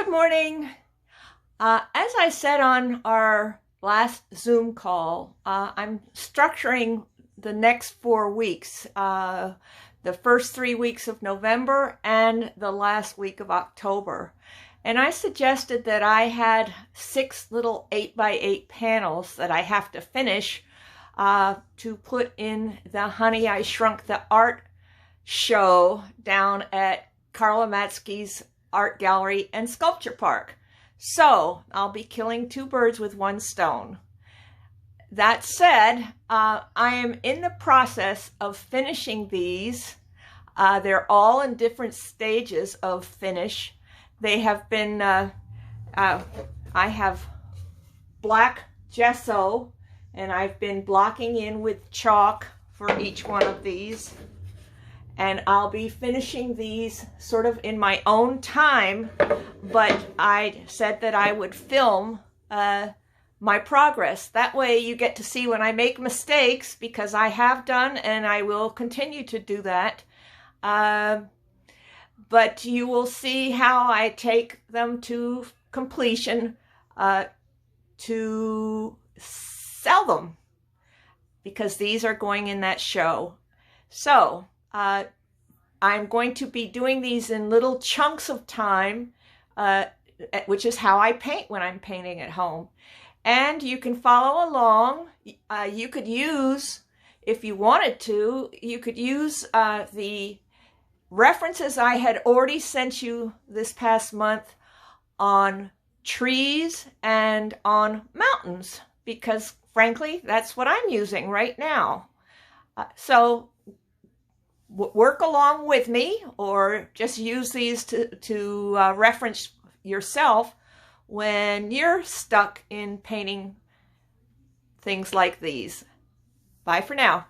Good morning. As I said on our last Zoom call, I'm structuring the next 4 weeks, the first 3 weeks of November and the last week of October. And I suggested that I had 6 little 8x8 panels that I have to finish to put in the Honey, I Shrunk the Art show down at Karla Matzke's Art Gallery and Sculpture Park. So I'll be killing 2 birds with 1 stone. That said, I am in the process of finishing these. They're all in different stages of finish. They have been, I have black gesso, and I've been blocking in with chalk for each one of these. And I'll be finishing these sort of in my own time, but I said that I would film my progress. That way you get to see when I make mistakes, because I have done and I will continue to do that. But you will see how I take them to completion to sell them, because these are going in that show. So I'm going to be doing these in little chunks of time, which is how I paint when I'm painting at home. And you can follow along. You could use, if you wanted to, you could use the references I had already sent you this past month on trees and on mountains, because frankly, that's what I'm using right now. So work along with me, or just use these to reference yourself when you're stuck in painting things like these. Bye for now.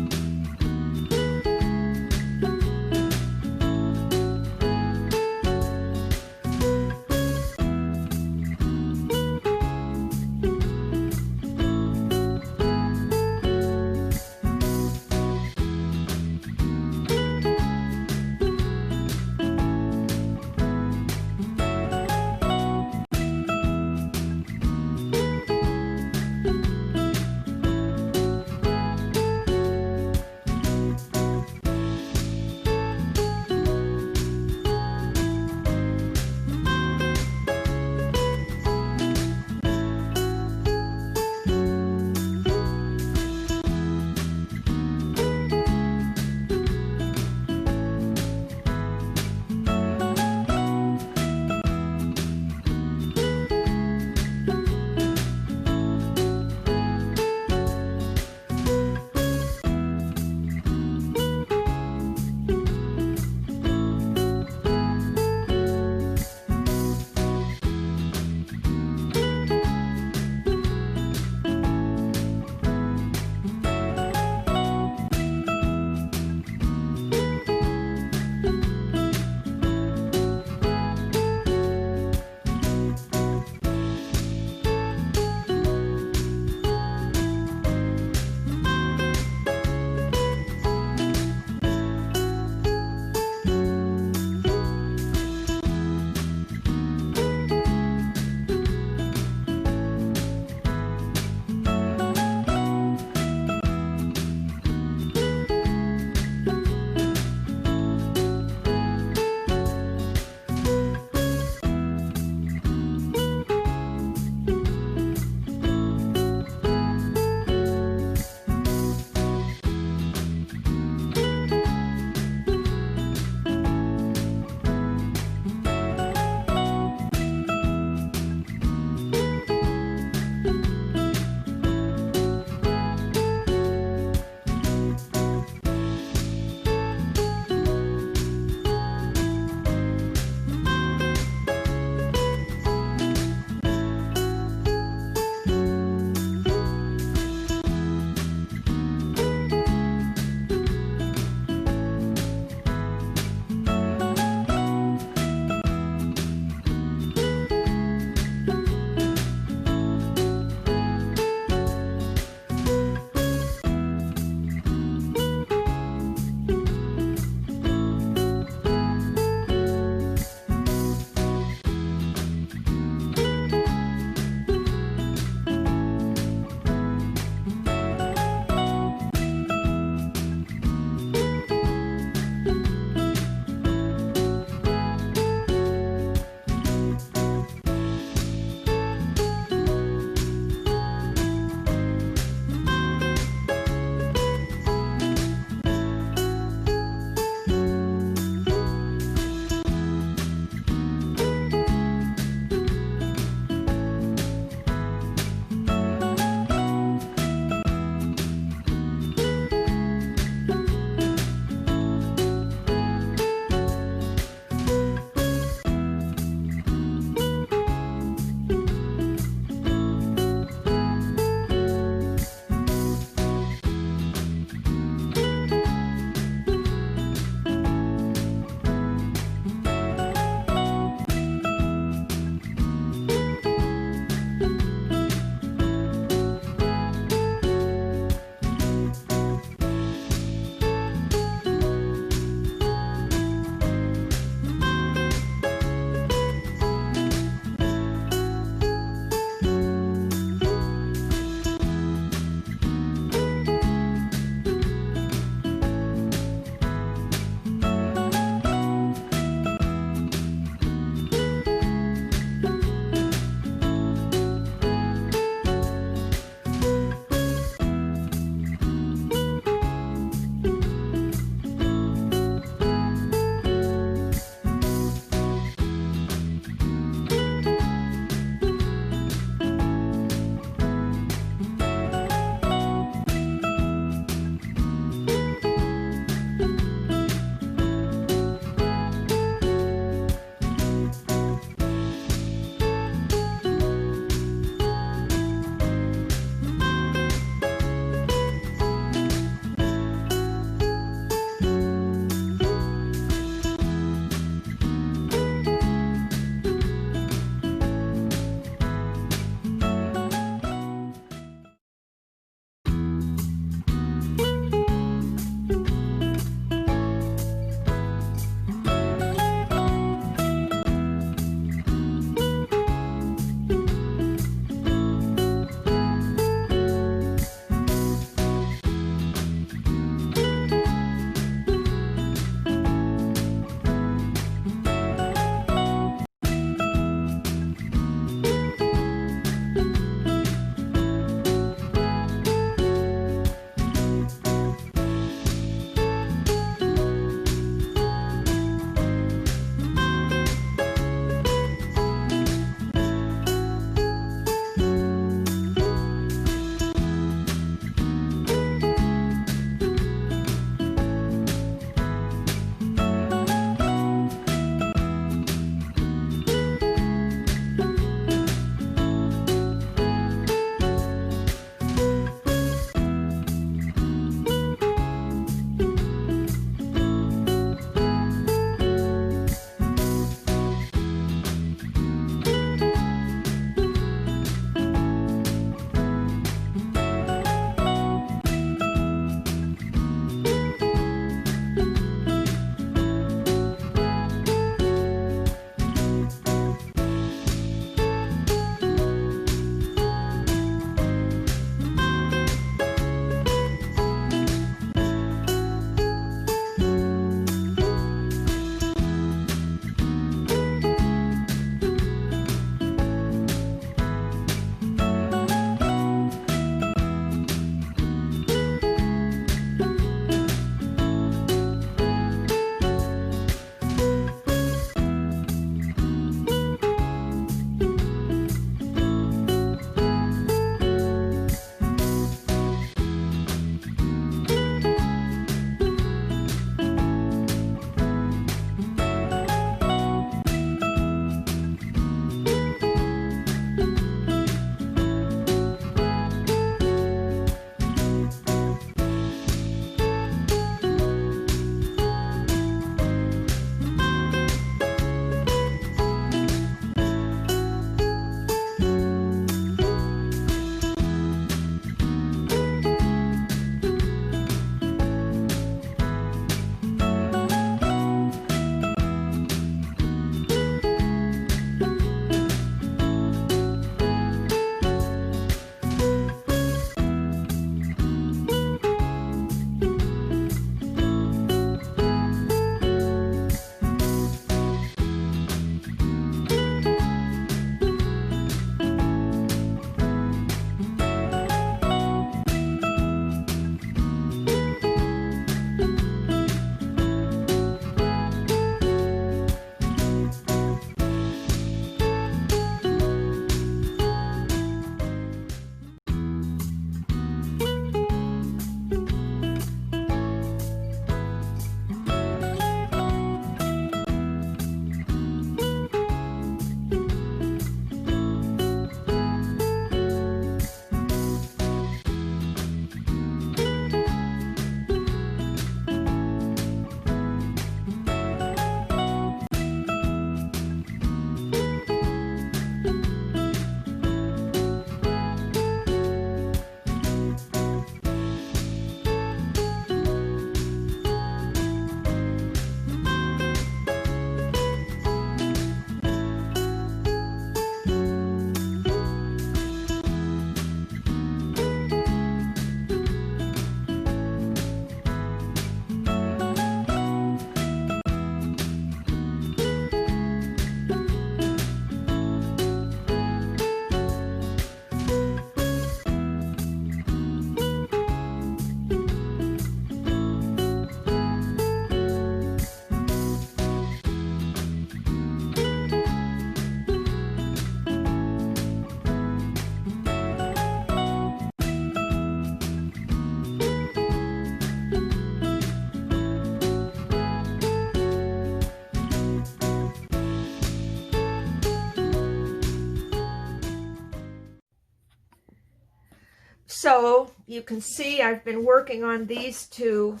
So you can see I've been working on these two.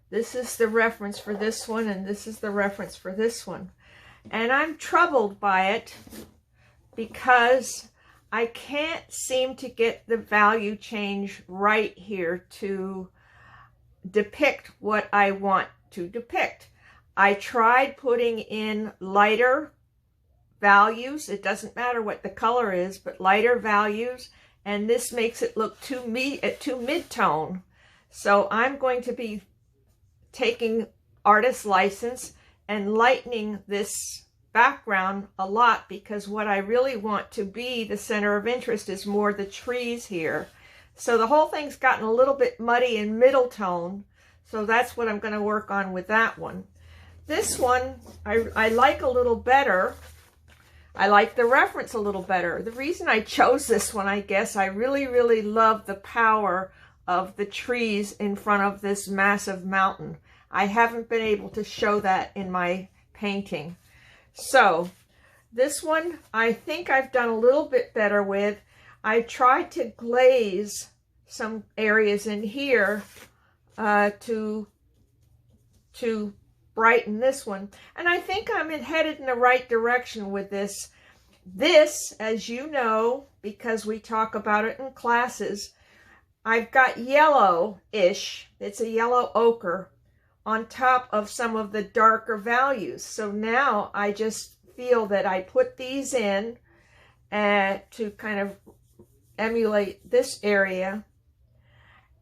This is the reference for this one, and this is the reference for this one. And I'm troubled by it because I can't seem to get the value change right here to depict what I want to depict. I tried putting in lighter values. It doesn't matter what the color is, but lighter values, and this makes it look too mid-tone. So I'm going to be taking artist license and lightening this background a lot, because what I really want to be the center of interest is more the trees here. So the whole thing's gotten a little bit muddy in middle tone, so that's what I'm going to work on with that one. This one I like a little better. I like the reference a little better. The reason I chose this one, I guess, I really love the power of the trees in front of this massive mountain. I haven't been able to show that in my painting. So this one I think I've done a little bit better with. I tried to glaze some areas in here to brighten this one. And I think I'm headed in the right direction with this. This, as you know, because we talk about it in classes, I've got yellow-ish, it's a yellow ochre, on top of some of the darker values. So now I just feel that I put these in to kind of emulate this area.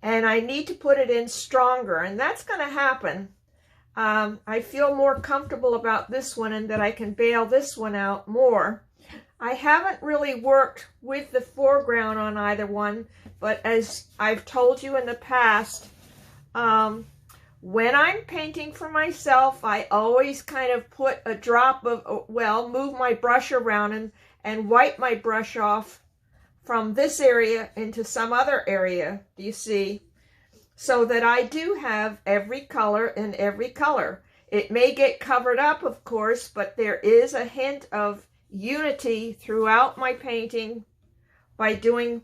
And I need to put it in stronger, and that's going to happen. I feel more comfortable about this one and that I can bail this one out more. I haven't really worked with the foreground on either one, but as I've told you in the past, when I'm painting for myself, I always kind of put a drop of, well, move my brush around and wipe my brush off from this area into some other area, do you see? So that I do have every color in every color. It may get covered up, of course, but there is a hint of unity throughout my painting by doing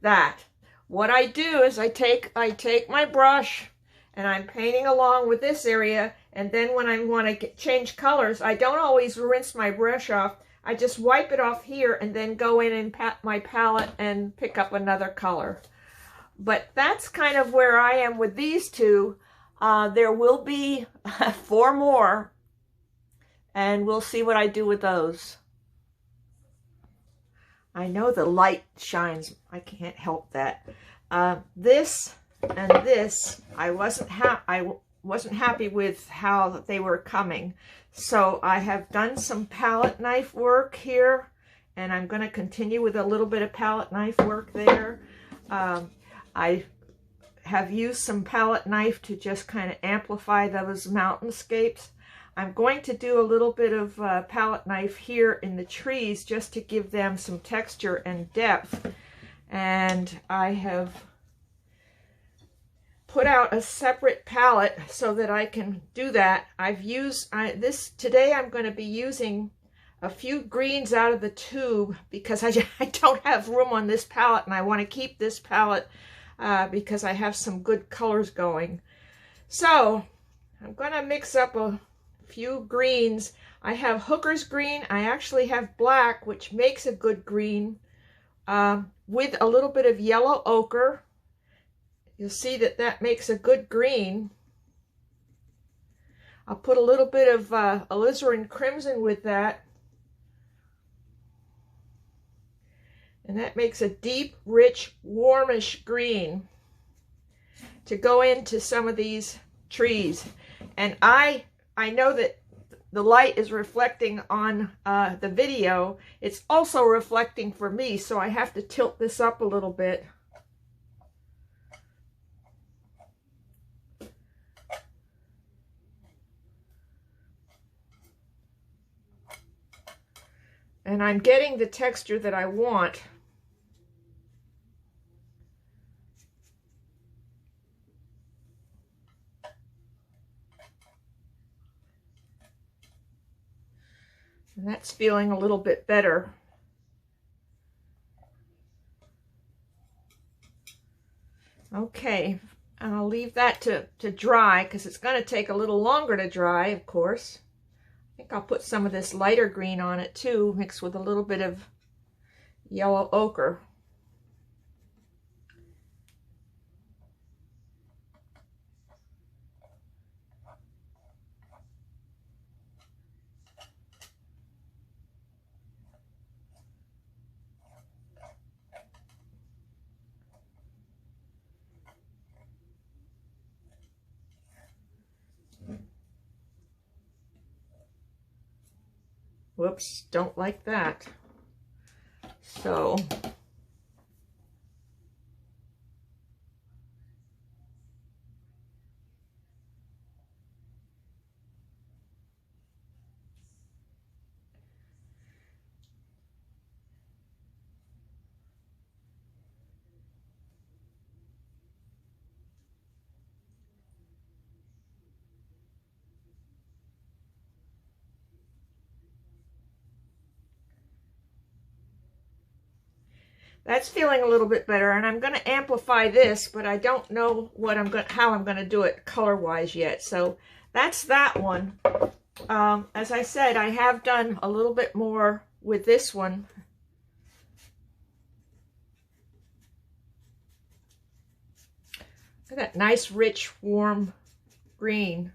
that. What I do is I take my brush and I'm painting along with this area, and then when I want to change colors, I don't always rinse my brush off. I just wipe it off here and then go in and pat my palette and pick up another color. But that's kind of where I am with these two. There will be 4 more, and we'll see what I do with those. I know the light shines. I can't help that. This and this, I wasn't happy with how they were coming. So I have done some palette knife work here, and I'm going to continue with a little bit of palette knife work there. I have used some palette knife to just kind of amplify those mountainscapes. I'm going to do a little bit of palette knife here in the trees just to give them some texture and depth. And I have put out a separate palette so that I can do that. I've used today I'm going to be using a few greens out of the tube because I don't have room on this palette, and I want to keep this palette because I have some good colors going. So I'm going to mix up a few greens. I have Hooker's green. I actually have black, which makes a good green, with a little bit of yellow ochre. You'll see that that makes a good green. I'll put a little bit of alizarin crimson with that. And that makes a deep, rich, warmish green to go into some of these trees. And I know that the light is reflecting on the video. It's also reflecting for me, so I have to tilt this up a little bit. And I'm getting the texture that I want. And that's feeling a little bit better. Okay, I'll leave that to dry because it's going to take a little longer to dry, of course. I think I'll put some of this lighter green on it too, mixed with a little bit of yellow ochre. Whoops, don't like that. So that's feeling a little bit better, and I'm going to amplify this, but I don't know what how I'm going to do it color-wise yet. So that's that one. As I said, I have done a little bit more with this one. Look at that nice, rich, warm green.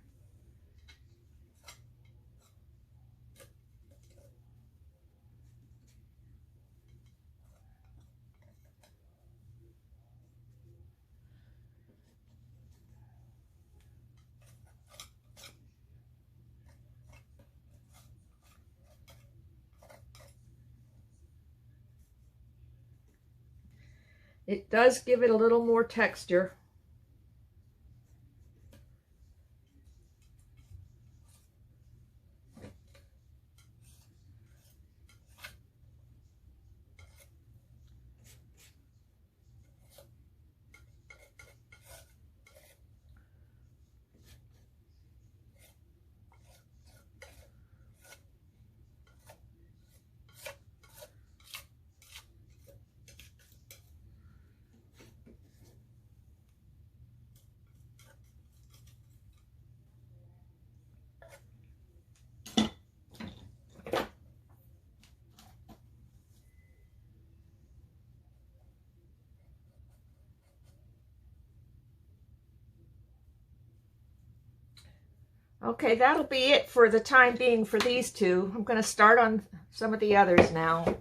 It does give it a little more texture. Okay, that'll be it for the time being for these two. I'm going to start on some of the others now.